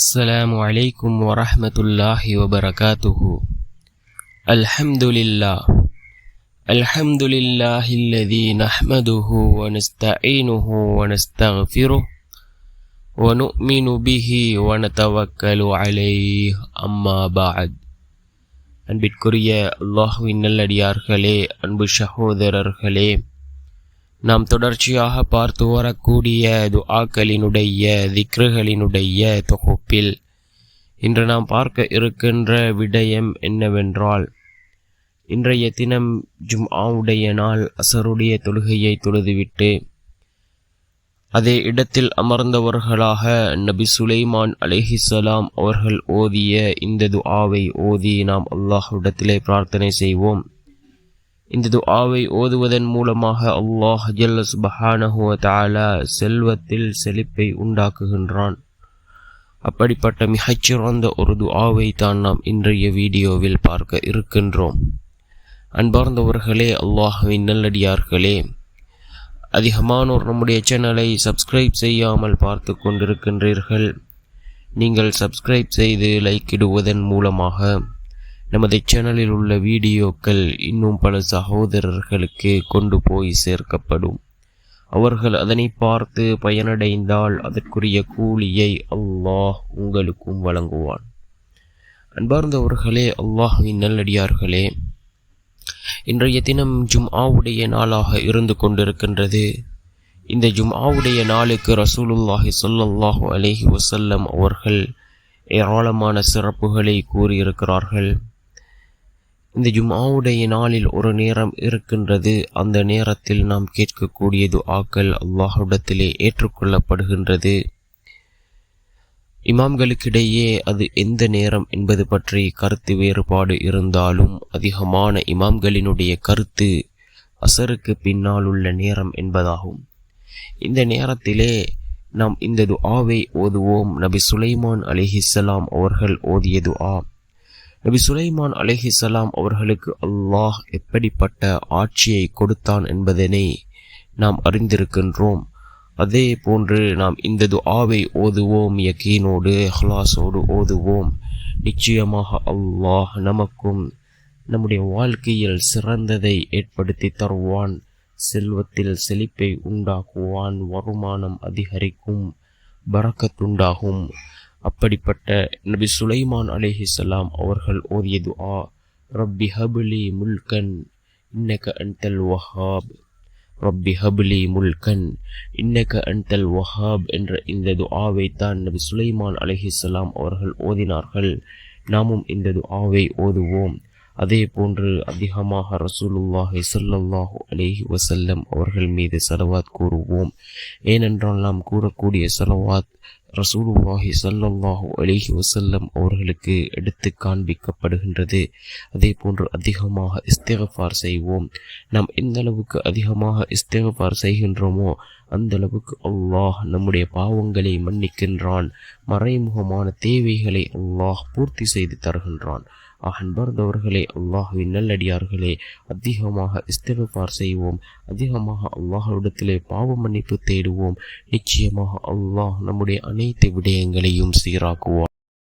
السلام عليكم ورحمة الله وبركاته. الحمد لله الذي نحمده ونستعينه ونستغفره ونؤمن به ونتوكل عليه أما بعد. அன்பிற்குரிய அல்லாஹ்வின் நல்லடியார்களே, அன்பு சகோதரர்களே, நாம் தொடர்ச்சியாக பார்த்து வரக்கூடிய துஆக்களினுடைய திக்ருகளினுடைய தொகுப்பில் இன்று நாம் பார்க்க இருக்கின்ற விடயம் என்னவென்றால், இன்றைய தினம் ஜும்ஆவுடைய நாள் அசருடைய தொழுகையை தொழுதுவிட்டு அதே இடத்தில் அமர்ந்தவர்களாக நபி சுலைமான் அலைஹிஸ்ஸலாம் அவர்கள் ஓதிய இந்த துஆவை ஓதி நாம் அல்லாஹ்விடத்திலே பிரார்த்தனை செய்வோம். இந்த துஆவை ஓதுவதன் மூலமாக அல்லாஹ் ஜல்ல சுப்ஹானஹு வ தஆலா செல்வத்தில் செழிப்பை உண்டாக்குகின்றான். அப்படிப்பட்ட மிகச்சிறந்த ஒரு துஆவை தான் நாம் இன்றைய வீடியோவில் பார்க்க இருக்கின்றோம். அன்பார்ந்தவர்களே, அல்லாஹ்வின் நல்லடியார்களே, அதிகமானோர் நம்முடைய சேனலை சப்ஸ்கிரைப் செய்யாமல் பார்த்து கொண்டிருக்கின்றீர்கள். நீங்கள் சப்ஸ்கிரைப் செய்து லைக் இடுவதன் மூலமாக நமது சேனலில் உள்ள வீடியோக்கள் இன்னும் பல சகோதரர்களுக்கு கொண்டு போய் சேர்க்கப்படும். அவர்கள் அதனை பார்த்து பயனடைந்தால் அதற்குரிய கூலியை அல்லாஹ் உங்களுக்கும் வழங்குவான். அன்பார்ந்தவர்களே, அல்லாஹ்வின் நல்லடியார்களே, இன்றைய தினம் ஜும்ஆவுடைய நாளாக இருந்து கொண்டிருக்கின்றது. இந்த ஜும்ஆவுடைய நாளுக்கு ரசூலுல்லாஹி ஸல்லல்லாஹு அலைஹி வஸல்லம் அவர்கள் ஏராளமான சிறப்புகளை கூறியிருக்கிறார்கள். இந்த ஜும்ஆவுடைய நாளில் ஒரு நேரம் இருக்கின்றது. அந்த நேரத்தில் நாம் கேட்கக்கூடிய துஆக்கள் அல்லாஹ்விடத்திலே ஏற்றுக்கொள்ளப்படுகின்றது. இமாம்களுக்கிடையே அது எந்த நேரம் என்பது பற்றி கருத்து வேறுபாடு இருந்தாலும் அதிகமான இமாம்களினுடைய கருத்து அசருக்கு பின்னால் உள்ள நேரம் என்பதாகும். இந்த நேரத்திலே நாம் இந்த துஆவை ஓதுவோம். நபி சுலைமான் அலைஹிஸ்ஸலாம் அவர்கள் ஓதிய துஆ. நபி சுலைமான் அலைஹிஸ்ஸலாம் அவர்களுக்கு அல்லாஹ் எப்படிப்பட்ட ஆட்சியை கொடுத்தான் என்பதனை நாம் அறிந்திருக்கின்றோம். அதே போன்று நாம் இந்த துஆவை ஓதுவோம், யகீனோடு இஹ்லாஸோடு ஓதுவோம். நிச்சயமாக அல்லாஹ் நமக்கும் நம்முடைய வாழ்க்கையில் சிறந்ததை ஏற்படுத்தி தருவான். செல்வத்தில் செழிப்பை உண்டாக்குவான், வருமானம் அதிகரிக்கும், பரக்கத்துண்டாகும். அப்படிப்பட்ட நபி சுலைமான் அலைஹிஸ்ஸலாம் அவர்கள் ஓதிய துஆ, ரப்பி ஹப்லி முல்கன் இன்னக அன்தல் வஹாப், ரப்பி ஹப்லி முல்கன் இன்னக அன்தல் வஹாப் என்ற இந்த துஆவை தான் நபி சுலைமான் அலைஹிஸ்ஸலாம் அவர்கள் ஓதினார்கள். நாமும் இந்த துஆவை ஓதுவோம். அதே போன்று அதிகமாக ரசூலுல்லாஹி ஸல்லல்லாஹு அலைஹி வஸல்லம் அவர்கள் மீது ஸலவாத் கூறுவோம். ஏனென்றால் நாம் கூறக்கூடிய ஸலவாத் ரசூலுல்லாஹி ஸல்லல்லாஹு அலைஹி வஸல்லம் அவர்களுக்கு எடுத்து காண்பிக்கப்படுகின்றது. அதே போன்று அதிகமாக இஸ்திக்ஃபார் செய்வோம். நாம் எந்த அளவுக்கு அதிகமாக இஸ்திக்ஃபார் செய்கின்றோமோ அந்த அளவுக்கு அல்லாஹ் நம்முடைய பாவங்களை மன்னிக்கின்றான். மறைமுகமான தேவைகளை அல்லாஹ் பூர்த்தி செய்து தருகின்றான். அன்பார்ந்தவர்களே, அல்லாஹ்வின் நல்லடியார்களே, அதிகமாக இஸ்திக்ஃபார் செய்வோம். அதிகமாக அல்லாஹ்விடத்திலே பாவ மன்னிப்பு தேடுவோம். நிச்சயமாக அல்லாஹ் நம்முடைய அனைத்து விடயங்களையும் சீராக்குவான்.